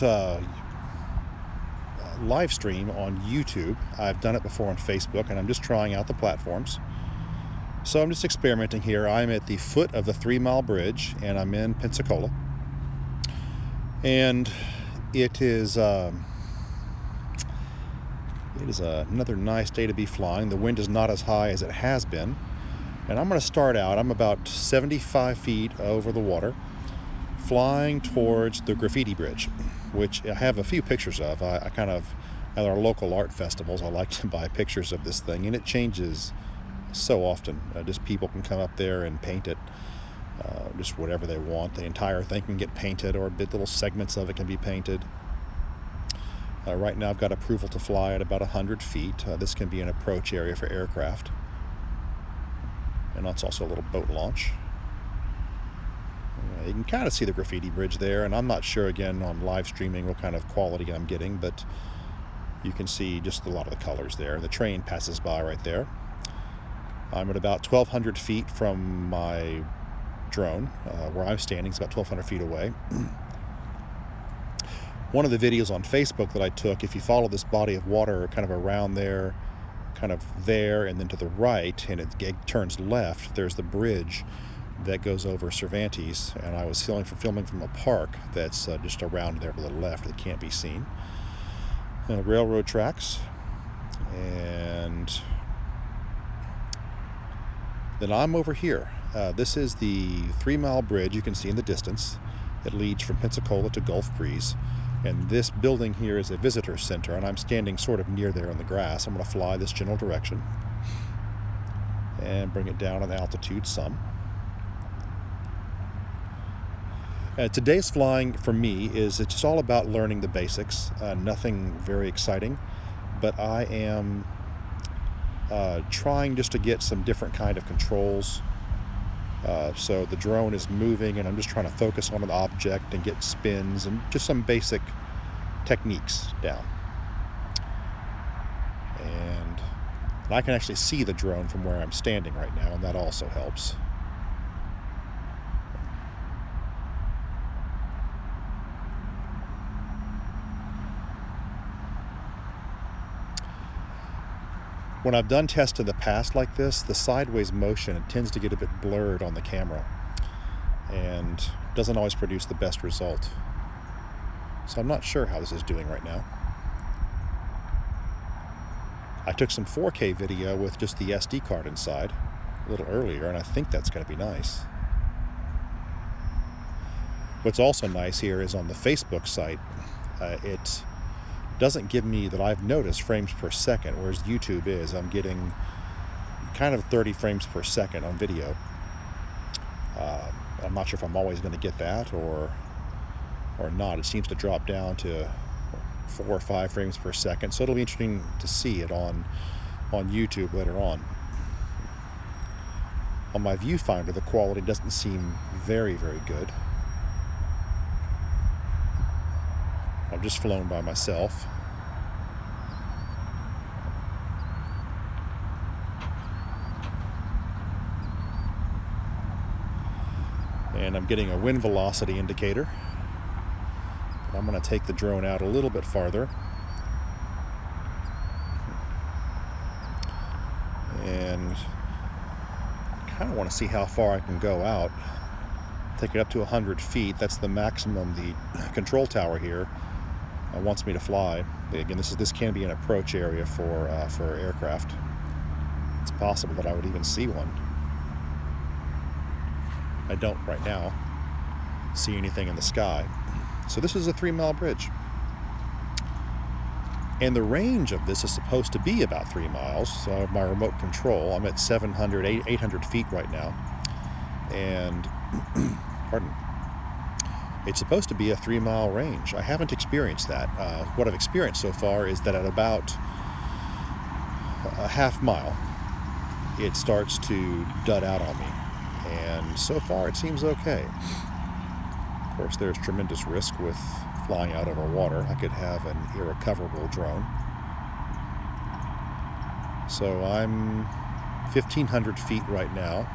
uh, Live stream on YouTube. I've done it before on Facebook, and I'm just trying out the platforms. So I'm just experimenting here. I'm at the foot of the 3 Mile Bridge, and I'm in Pensacola. And it is another nice day to be flying. The wind is not as high as it has been. And I'm going to start out. I'm about 75 feet over the water, flying towards the graffiti bridge, which I have a few pictures of. I kind of, at our local art festivals, I like to buy pictures of this thing, and it changes so often. Just people can come up there and paint it, just whatever they want. The entire thing can get painted, or little segments of it can be painted. Right now I've got approval to fly at about 100 feet. This can be an approach area for aircraft. And that's also a little boat launch. You can kind of see the graffiti bridge there, and I'm not sure, again, on live streaming what kind of quality I'm getting, but you can see just a lot of the colors there. The train passes by right there. I'm at about 1,200 feet from my drone. Where I'm standing is about 1,200 feet away. One of the videos on Facebook that I took, if you follow this body of water kind of around there, kind of there, and then to the right, and it turns left, there's the bridge that goes over Cervantes, and I was filming from a park that's just around there to the left that can't be seen. Railroad tracks, and then I'm over here. This is the 3 Mile Bridge you can see in the distance. It leads from Pensacola to Gulf Breeze. And this building here is a visitor center, and I'm standing sort of near there on the grass. I'm going to fly this general direction and bring it down in altitude some. Today's flying for me it's just all about learning the basics. Nothing very exciting, but I am trying just to get some different kind of controls. So the drone is moving, and I'm just trying to focus on an object and get spins and just some basic techniques down. And I can actually see the drone from where I'm standing right now, and that also helps. When I've done tests in the past like this, the sideways motion tends to get a bit blurred on the camera and doesn't always produce the best result. So I'm not sure how this is doing right now. I took some 4K video with just the SD card inside a little earlier, and I think that's going to be nice. What's also nice here is on the Facebook site, it doesn't give me, that I've noticed, frames per second, whereas YouTube is. I'm getting kind of 30 frames per second on video. I'm not sure if I'm always going to get that or not. It seems to drop down to 4 or 5 frames per second, so it'll be interesting to see it on YouTube later on. On my viewfinder, the quality doesn't seem very, very good. I've just flown by myself. And I'm getting a wind velocity indicator. But I'm going to take the drone out a little bit farther. And I kind of want to see how far I can go out. Take it up to 100 feet. That's the maximum the control tower here wants me to fly. Again, this can be an approach area for aircraft. It's possible that I would even see one. I don't right now see anything in the sky. So this is a 3 Mile Bridge. And the range of this is supposed to be about 3 miles. So my remote control, I'm at 800 feet right now. And, pardon, it's supposed to be a 3 mile range. I haven't experienced that. What I've experienced so far is that at about a half mile, it starts to dud out on me. And so far it seems okay. Of course, there's tremendous risk with flying out over water. I could have an irrecoverable drone. So I'm 1,500 feet right now.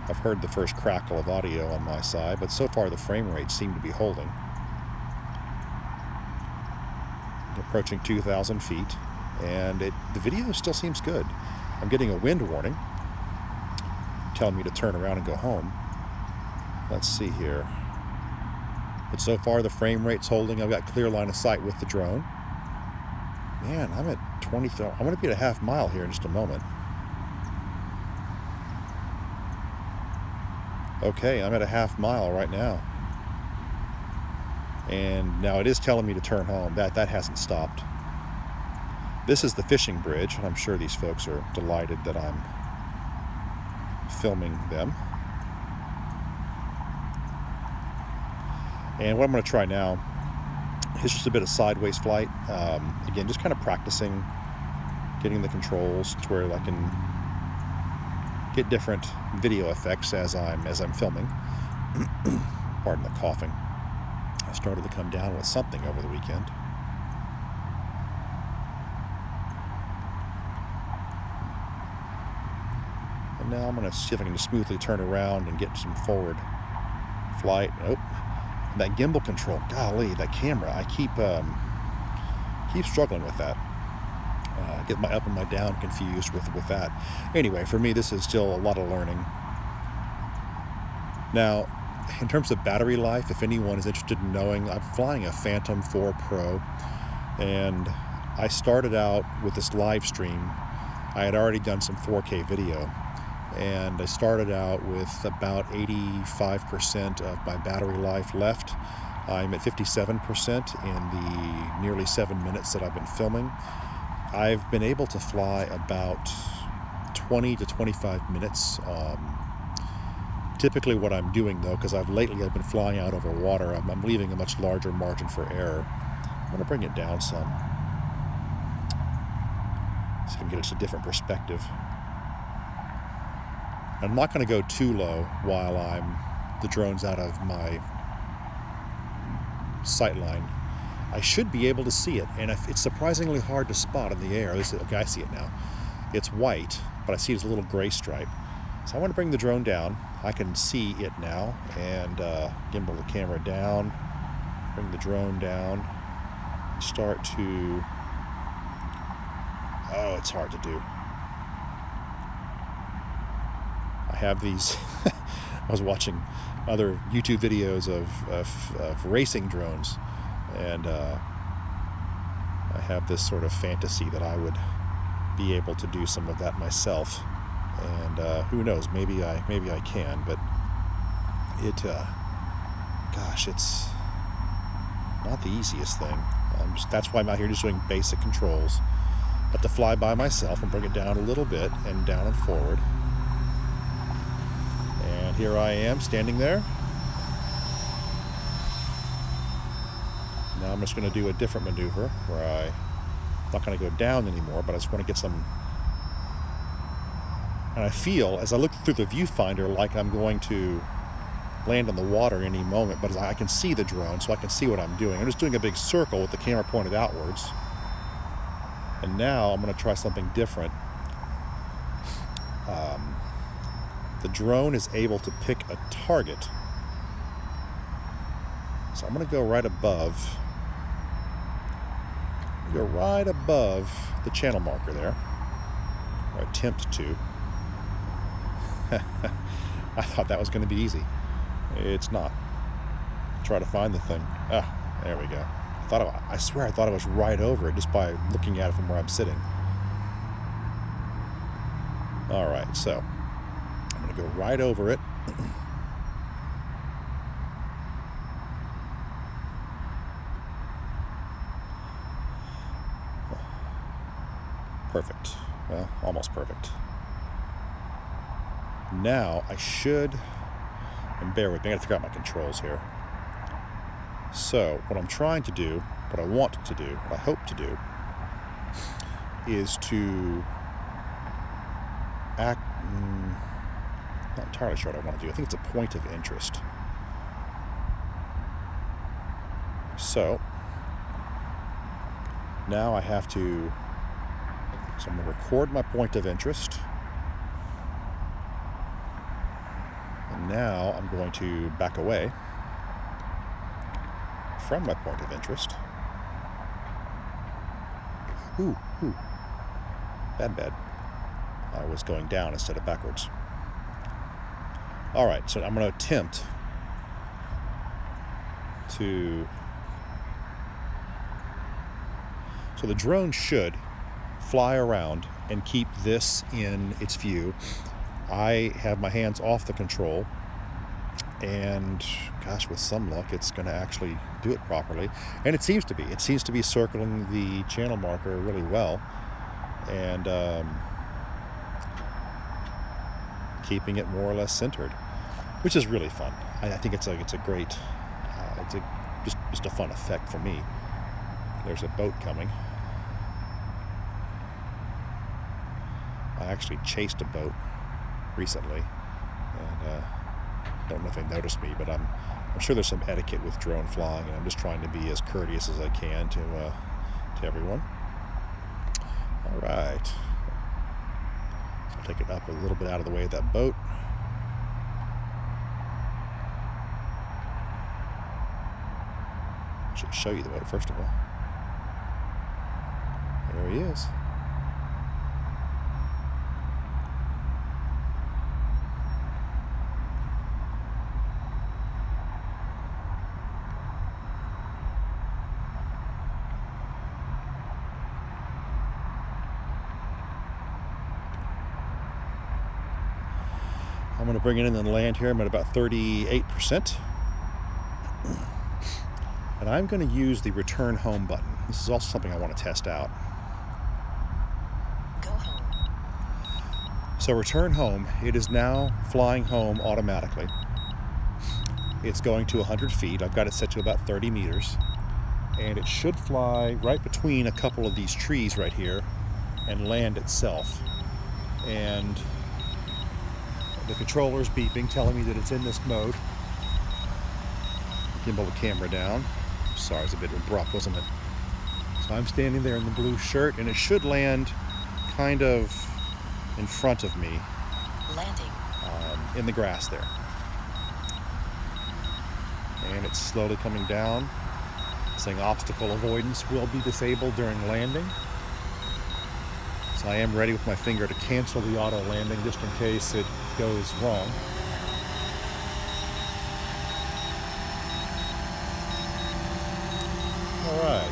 I've heard the first crackle of audio on my side, but so far the frame rates seem to be holding. Approaching 2,000 feet, and the video still seems good. I'm getting a wind warning telling me to turn around and go home. Let's see here. But so far the frame rate's holding. I've got clear line of sight with the drone. Man, I'm at 20. I'm going to be at a half mile here in just a moment. Okay, I'm at a half mile right now. And now it is telling me to turn home. That hasn't stopped. This is the fishing bridge, and I'm sure these folks are delighted that I'm filming them. And what I'm going to try now is just a bit of sideways flight. Again, just kind of practicing getting the controls to where I can get different video effects as I'm filming. Pardon the coughing. I started to come down with something over the weekend. And now I'm going to see if I can just smoothly turn around and get some forward flight. Nope. That gimbal control, golly, that camera, I keep struggling with that. Get my up and my down confused with that. Anyway, for me, this is still a lot of learning. Now, in terms of battery life, if anyone is interested in knowing, I'm flying a Phantom 4 Pro, and I started out with this live stream. I had already done some 4K video, and I started out with about 85% of my battery life left. I'm at 57% in the nearly 7 minutes that I've been filming. I've been able to fly about 20 to 25 minutes. Typically what I'm doing, though, because I've been flying out over water, I'm leaving a much larger margin for error. I'm going to bring it down some, so I can get us a different perspective. I'm not going to go too low while the drone's out of my sight line. I should be able to see it, and it's surprisingly hard to spot in the air. Okay, I see it now. It's white, but I see it as a little gray stripe. So I want to bring the drone down. I can see it now, and gimbal the camera down, bring the drone down, start to... Oh, it's hard to do. I have these... I was watching other YouTube videos of racing drones, and I have this sort of fantasy that I would be able to do some of that myself. And who knows, maybe I can, but gosh, it's not the easiest thing. That's why I'm out here just doing basic controls. But to fly by myself and bring it down a little bit and down and forward. And here I am standing there. Now I'm just going to do a different maneuver where I'm not going to go down anymore, but I just want to get some... And I feel, as I look through the viewfinder, like I'm going to land on the water any moment, but I can see the drone, so I can see what I'm doing. I'm just doing a big circle with the camera pointed outwards. And now I'm going to try something different. The drone is able to pick a target. So I'm going to go right above. Go right above the channel marker there, or attempt to. I thought that was going to be easy. It's not. Try to find the thing. Ah, there we go. I swear I thought I was right over it just by looking at it from where I'm sitting. All right, so I'm going to go right over it. Perfect. Well, almost perfect. Now I should, and bear with me, I gotta figure out my controls here. So what I'm trying to do, what I want to do, what I hope to do, is to act, not entirely sure what I want to do. I think it's a point of interest. So now I have to, so I'm going to record my point of interest. Now I'm going to back away from my point of interest. Ooh. Bad. I was going down instead of backwards. All right, so I'm going to attempt to... So the drone should fly around and keep this in its view. I have my hands off the control, and gosh, with some luck, it's going to actually do it properly. And it seems to be. It seems to be circling the channel marker really well, and keeping it more or less centered, which is really fun. I think it's a great, just a fun effect for me. There's a boat coming. I actually chased a boat recently, and don't know if they noticed me, but I'm sure there's some etiquette with drone flying, and I'm just trying to be as courteous as I can to everyone. All right, so I'll take it up a little bit out of the way of that boat. I should show you the boat first of all. There he is. I'm going to bring it in and land here. I'm at about 38%. And I'm going to use the return home button. This is also something I want to test out. Go home. So return home, it is now flying home automatically. It's going to 100 feet. I've got it set to about 30 meters. And it should fly right between a couple of these trees right here and land itself. And the controller's beeping, telling me that it's in this mode. Gimbal the camera down. Sorry, it's a bit abrupt, wasn't it? So I'm standing there in the blue shirt, and it should land kind of in front of me. Landing. In the grass there. And it's slowly coming down. Saying obstacle avoidance will be disabled during landing. So I am ready with my finger to cancel the auto landing just in case it goes wrong. All right.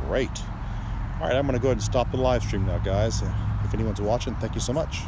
Great. All right, I'm going to go ahead and stop the live stream now, guys. If anyone's watching, thank you so much.